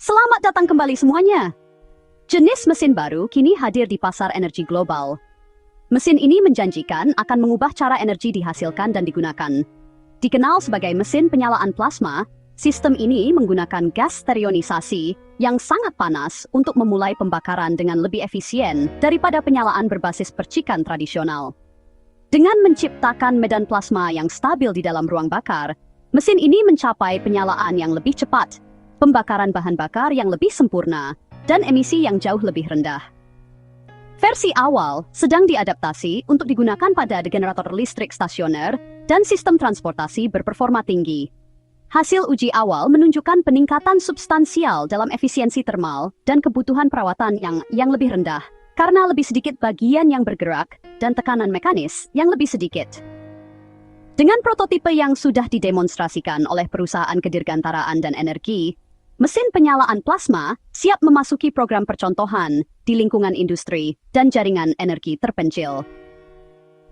Selamat datang kembali semuanya. Jenis mesin baru kini hadir di pasar energi global. Mesin ini menjanjikan akan mengubah cara energi dihasilkan dan digunakan. Dikenal sebagai mesin penyalaan plasma, sistem ini menggunakan gas sterionisasi yang sangat panas untuk memulai pembakaran dengan lebih efisien daripada penyalaan berbasis percikan tradisional. Dengan menciptakan medan plasma yang stabil di dalam ruang bakar, mesin ini mencapai penyalaan yang lebih cepat, pembakaran bahan bakar yang lebih sempurna, dan emisi yang jauh lebih rendah. Versi awal sedang diadaptasi untuk digunakan pada generator listrik stasioner dan sistem transportasi berperforma tinggi. Hasil uji awal menunjukkan peningkatan substansial dalam efisiensi termal dan kebutuhan perawatan yang lebih rendah, karena lebih sedikit bagian yang bergerak dan tekanan mekanis yang lebih sedikit. Dengan prototipe yang sudah didemonstrasikan oleh perusahaan kedirgantaraan dan energi, mesin penyalaan plasma siap memasuki program percontohan di lingkungan industri dan jaringan energi terpencil.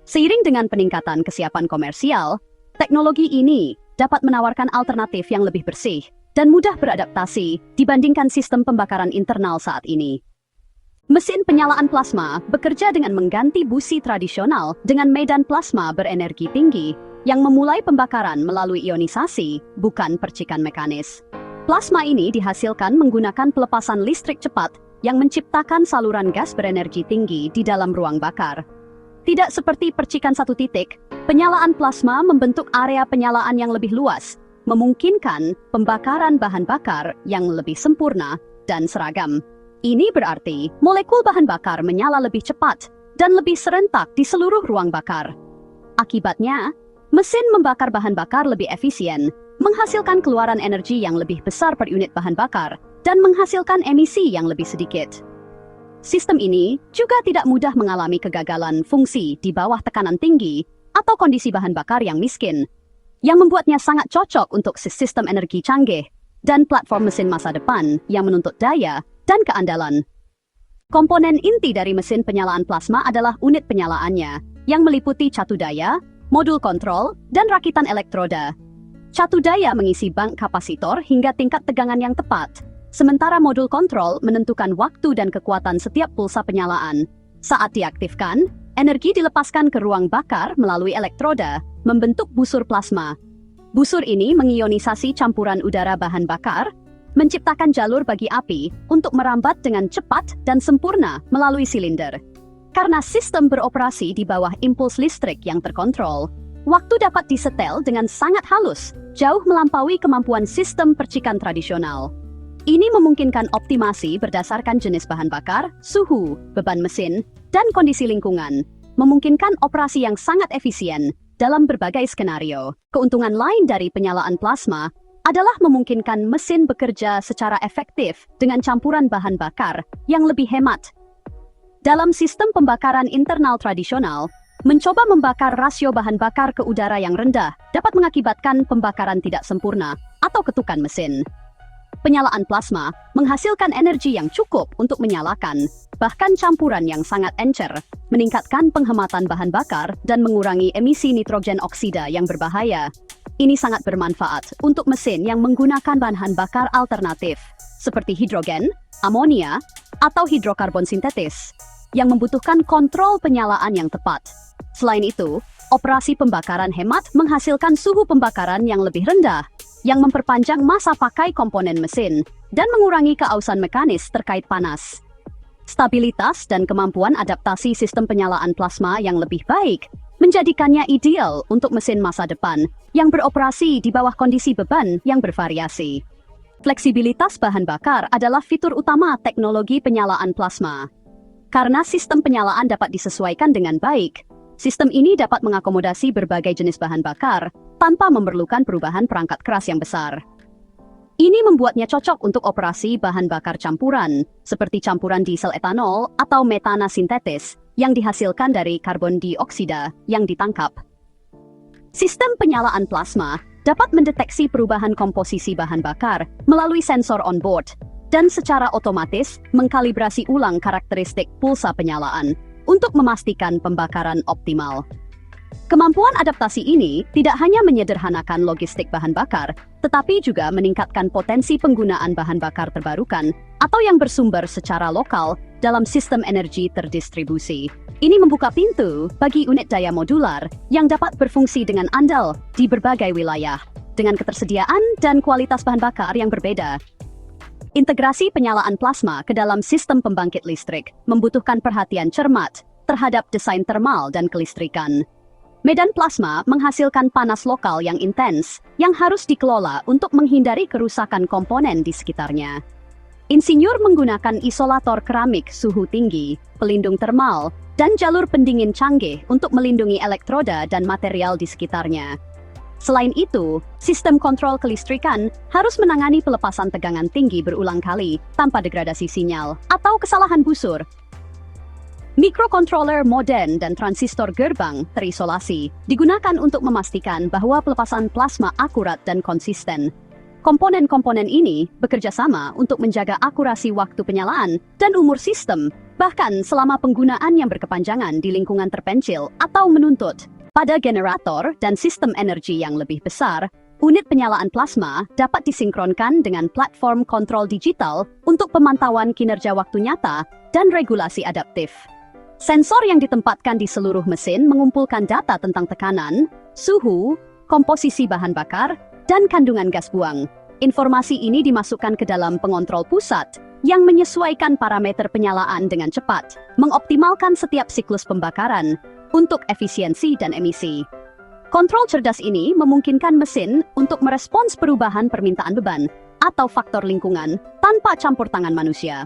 Seiring dengan peningkatan kesiapan komersial, teknologi ini dapat menawarkan alternatif yang lebih bersih dan mudah beradaptasi dibandingkan sistem pembakaran internal saat ini. Mesin penyalaan plasma bekerja dengan mengganti busi tradisional dengan medan plasma berenergi tinggi yang memulai pembakaran melalui ionisasi, bukan percikan mekanis. Plasma ini dihasilkan menggunakan pelepasan listrik cepat yang menciptakan saluran gas berenergi tinggi di dalam ruang bakar. Tidak seperti percikan satu titik, penyalaan plasma membentuk area penyalaan yang lebih luas, memungkinkan pembakaran bahan bakar yang lebih sempurna dan seragam. Ini berarti molekul bahan bakar menyala lebih cepat dan lebih serentak di seluruh ruang bakar. Akibatnya, mesin membakar bahan bakar lebih efisien, menghasilkan keluaran energi yang lebih besar per unit bahan bakar, dan menghasilkan emisi yang lebih sedikit. Sistem ini juga tidak mudah mengalami kegagalan fungsi di bawah tekanan tinggi atau kondisi bahan bakar yang miskin, yang membuatnya sangat cocok untuk sistem energi canggih dan platform mesin masa depan yang menuntut daya dan keandalan. Komponen inti dari mesin penyalaan plasma adalah unit penyalaannya, yang meliputi catu daya, modul kontrol, dan rakitan elektroda. Catu daya mengisi bank kapasitor hingga tingkat tegangan yang tepat, sementara modul kontrol menentukan waktu dan kekuatan setiap pulsa penyalaan. Saat diaktifkan, energi dilepaskan ke ruang bakar melalui elektroda, membentuk busur plasma. Busur ini mengionisasi campuran udara bahan bakar, menciptakan jalur bagi api untuk merambat dengan cepat dan sempurna melalui silinder. Karena sistem beroperasi di bawah impuls listrik yang terkontrol, waktu dapat disetel dengan sangat halus, jauh melampaui kemampuan sistem percikan tradisional. Ini memungkinkan optimasi berdasarkan jenis bahan bakar, suhu, beban mesin, dan kondisi lingkungan, memungkinkan operasi yang sangat efisien dalam berbagai skenario. Keuntungan lain dari penyalaan plasma adalah memungkinkan mesin bekerja secara efektif dengan campuran bahan bakar yang lebih hemat. Dalam sistem pembakaran internal tradisional, mencoba membakar rasio bahan bakar ke udara yang rendah dapat mengakibatkan pembakaran tidak sempurna atau ketukan mesin. Penyalaan plasma menghasilkan energi yang cukup untuk menyalakan, bahkan campuran yang sangat encer, meningkatkan penghematan bahan bakar dan mengurangi emisi nitrogen oksida yang berbahaya. Ini sangat bermanfaat untuk mesin yang menggunakan bahan bakar alternatif, seperti hidrogen, amonia, atau hidrokarbon sintetis, yang membutuhkan kontrol penyalaan yang tepat. Selain itu, operasi pembakaran hemat menghasilkan suhu pembakaran yang lebih rendah, yang memperpanjang masa pakai komponen mesin, dan mengurangi keausan mekanis terkait panas. Stabilitas dan kemampuan adaptasi sistem penyalaan plasma yang lebih baik menjadikannya ideal untuk mesin masa depan yang beroperasi di bawah kondisi beban yang bervariasi. Fleksibilitas bahan bakar adalah fitur utama teknologi penyalaan plasma. Karena sistem penyalaan dapat disesuaikan dengan baik, sistem ini dapat mengakomodasi berbagai jenis bahan bakar tanpa memerlukan perubahan perangkat keras yang besar. Ini membuatnya cocok untuk operasi bahan bakar campuran, seperti campuran diesel etanol atau metana sintetis yang dihasilkan dari karbon dioksida yang ditangkap. Sistem penyalaan plasma dapat mendeteksi perubahan komposisi bahan bakar melalui sensor onboard dan secara otomatis mengkalibrasi ulang karakteristik pulsa penyalaan untuk memastikan pembakaran optimal. Kemampuan adaptasi ini tidak hanya menyederhanakan logistik bahan bakar, tetapi juga meningkatkan potensi penggunaan bahan bakar terbarukan atau yang bersumber secara lokal dalam sistem energi terdistribusi. Ini membuka pintu bagi unit daya modular yang dapat berfungsi dengan andal di berbagai wilayah, dengan ketersediaan dan kualitas bahan bakar yang berbeda. Integrasi penyalaan plasma ke dalam sistem pembangkit listrik membutuhkan perhatian cermat terhadap desain termal dan kelistrikan. Medan plasma menghasilkan panas lokal yang intens yang harus dikelola untuk menghindari kerusakan komponen di sekitarnya. Insinyur menggunakan isolator keramik suhu tinggi, pelindung termal, dan jalur pendingin canggih untuk melindungi elektroda dan material di sekitarnya. Selain itu, sistem kontrol kelistrikan harus menangani pelepasan tegangan tinggi berulang kali tanpa degradasi sinyal atau kesalahan busur. Mikrokontroler modem dan transistor gerbang terisolasi digunakan untuk memastikan bahwa pelepasan plasma akurat dan konsisten. Komponen-komponen ini bekerja sama untuk menjaga akurasi waktu penyalaan dan umur sistem, bahkan selama penggunaan yang berkepanjangan di lingkungan terpencil atau menuntut. Pada generator dan sistem energi yang lebih besar, unit penyalaan plasma dapat disinkronkan dengan platform kontrol digital untuk pemantauan kinerja waktu nyata dan regulasi adaptif. Sensor yang ditempatkan di seluruh mesin mengumpulkan data tentang tekanan, suhu, komposisi bahan bakar, dan kandungan gas buang. Informasi ini dimasukkan ke dalam pengontrol pusat yang menyesuaikan parameter penyalaan dengan cepat, mengoptimalkan setiap siklus pembakaran untuk efisiensi dan emisi. Kontrol cerdas ini memungkinkan mesin untuk merespons perubahan permintaan beban atau faktor lingkungan tanpa campur tangan manusia.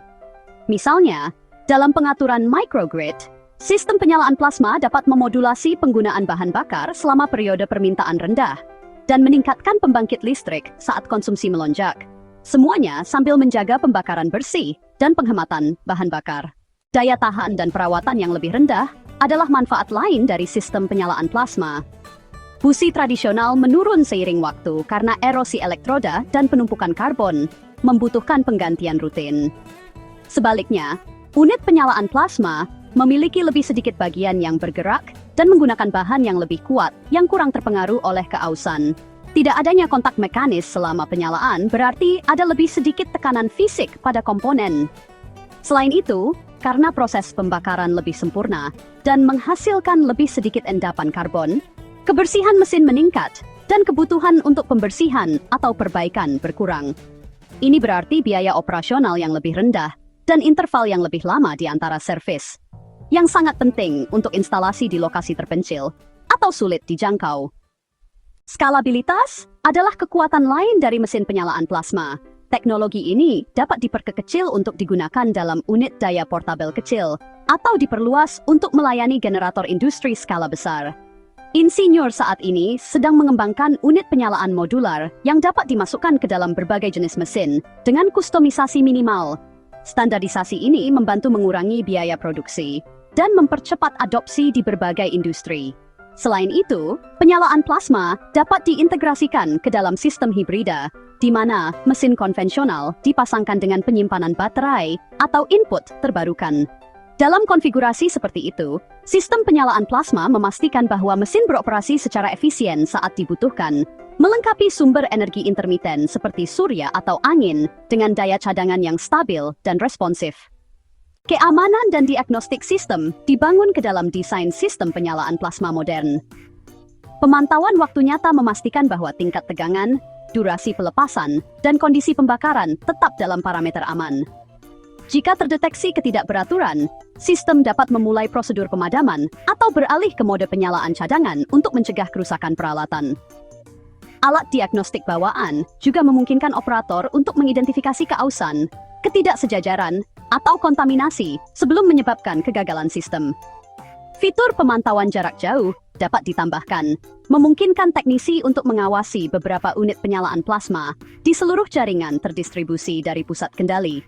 Misalnya, dalam pengaturan microgrid, sistem penyalaan plasma dapat memodulasi penggunaan bahan bakar selama periode permintaan rendah dan meningkatkan pembangkit listrik saat konsumsi melonjak. Semuanya sambil menjaga pembakaran bersih dan penghematan bahan bakar. Daya tahan dan perawatan yang lebih rendah adalah manfaat lain dari sistem penyalaan plasma. Busi tradisional menurun seiring waktu karena erosi elektroda dan penumpukan karbon, membutuhkan penggantian rutin. Sebaliknya, unit penyalaan plasma memiliki lebih sedikit bagian yang bergerak dan menggunakan bahan yang lebih kuat yang kurang terpengaruh oleh keausan. Tidak adanya kontak mekanis selama penyalaan berarti ada lebih sedikit tekanan fisik pada komponen. Selain itu, karena proses pembakaran lebih sempurna dan menghasilkan lebih sedikit endapan karbon, kebersihan mesin meningkat dan kebutuhan untuk pembersihan atau perbaikan berkurang. Ini berarti biaya operasional yang lebih rendah dan interval yang lebih lama di antara servis, yang sangat penting untuk instalasi di lokasi terpencil atau sulit dijangkau. Skalabilitas adalah kekuatan lain dari mesin penyalaan plasma. Teknologi ini dapat diperkecil untuk digunakan dalam unit daya portabel kecil atau diperluas untuk melayani generator industri skala besar. Insinyur saat ini sedang mengembangkan unit penyalaan modular yang dapat dimasukkan ke dalam berbagai jenis mesin dengan kustomisasi minimal. Standarisasi ini membantu mengurangi biaya produksi dan mempercepat adopsi di berbagai industri. Selain itu, penyalaan plasma dapat diintegrasikan ke dalam sistem hibrida, di mana mesin konvensional dipasangkan dengan penyimpanan baterai atau input terbarukan. Dalam konfigurasi seperti itu, sistem penyalaan plasma memastikan bahwa mesin beroperasi secara efisien saat dibutuhkan, melengkapi sumber energi intermiten seperti surya atau angin dengan daya cadangan yang stabil dan responsif. Keamanan dan diagnostik sistem dibangun ke dalam desain sistem penyalaan plasma modern. Pemantauan waktu nyata memastikan bahwa tingkat tegangan, durasi pelepasan, dan kondisi pembakaran tetap dalam parameter aman. Jika terdeteksi ketidakberaturan, sistem dapat memulai prosedur pemadaman atau beralih ke mode penyalaan cadangan untuk mencegah kerusakan peralatan. Alat diagnostik bawaan juga memungkinkan operator untuk mengidentifikasi keausan, ketidaksejajaran, atau kontaminasi sebelum menyebabkan kegagalan sistem. Fitur pemantauan jarak jauh dapat ditambahkan, memungkinkan teknisi untuk mengawasi beberapa unit penyalaan plasma di seluruh jaringan terdistribusi dari pusat kendali.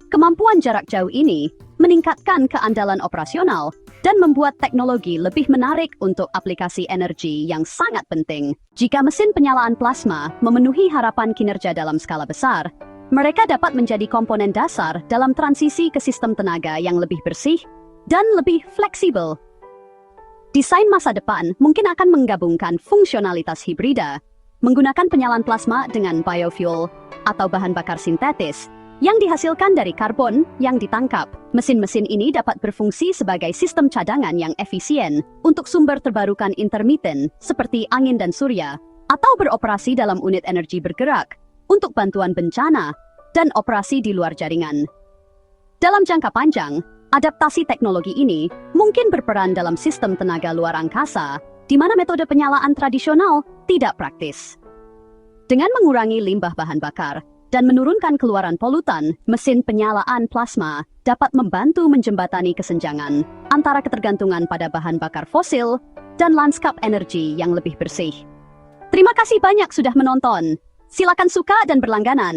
Kemampuan jarak jauh ini meningkatkan keandalan operasional dan membuat teknologi lebih menarik untuk aplikasi energi yang sangat penting. Jika mesin penyalaan plasma memenuhi harapan kinerja dalam skala besar, mereka dapat menjadi komponen dasar dalam transisi ke sistem tenaga yang lebih bersih dan lebih fleksibel. Desain masa depan mungkin akan menggabungkan fungsionalitas hibrida, menggunakan penyalaan plasma dengan biofuel atau bahan bakar sintetis yang dihasilkan dari karbon yang ditangkap. Mesin-mesin ini dapat berfungsi sebagai sistem cadangan yang efisien untuk sumber terbarukan intermiten seperti angin dan surya, atau beroperasi dalam unit energi bergerak untuk bantuan bencana dan operasi di luar jaringan. Dalam jangka panjang, adaptasi teknologi ini mungkin berperan dalam sistem tenaga luar angkasa, di mana metode penyalaan tradisional tidak praktis. Dengan mengurangi limbah bahan bakar dan menurunkan keluaran polutan, mesin penyalaan plasma dapat membantu menjembatani kesenjangan antara ketergantungan pada bahan bakar fosil dan lanskap energi yang lebih bersih. Terima kasih banyak sudah menonton. Silakan suka dan berlangganan.